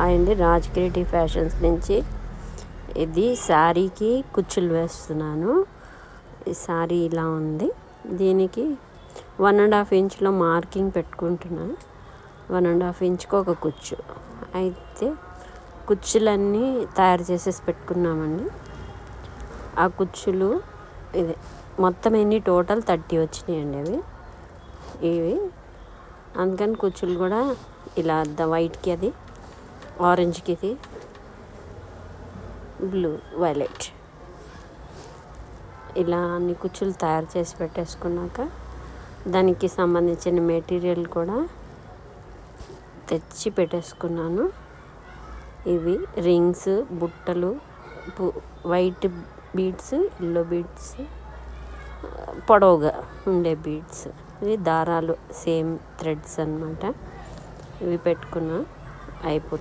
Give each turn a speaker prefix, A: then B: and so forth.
A: అండి Raj creative fashions నుంచి ఇది శారీకి కుచ్చులు వేస్తున్నాను. ఈ శారీ ఇలా ఉంది. దీనికి 1.5 ఇంచ్లో మార్కింగ్ పెట్టుకుంటున్నాను. 1.5 ఇంచ్కి ఒక కుచ్చు. అయితే కుచ్చులన్నీ తయారు చేసేసి పెట్టుకున్నామండి. ఆ కుచ్చులు ఇది మొత్తం ఎన్ని టోటల్ 30 వచ్చినాయండి ఇవి. అందుకని కుచ్చులు కూడా ఇలా వైట్కి అది, ఆరెంజ్కి ఇది, బ్లూ, వైలెట్ ఇలా అన్ని కుచ్చులు తయారు చేసి పెట్టేసుకున్నాక దానికి సంబంధించిన మెటీరియల్ కూడా తెచ్చి పెట్టేసుకున్నాను. ఇవి రింగ్స్, బుట్టలు, వైట్ బీడ్స్, ఎల్లో బీడ్స్, పొడవుగా ఉండే బీడ్స్, ఇవి దారాలు సేమ్ థ్రెడ్స్ అన్నమాట. ఇవి పెట్టుకున్నా అయిపోతుంది.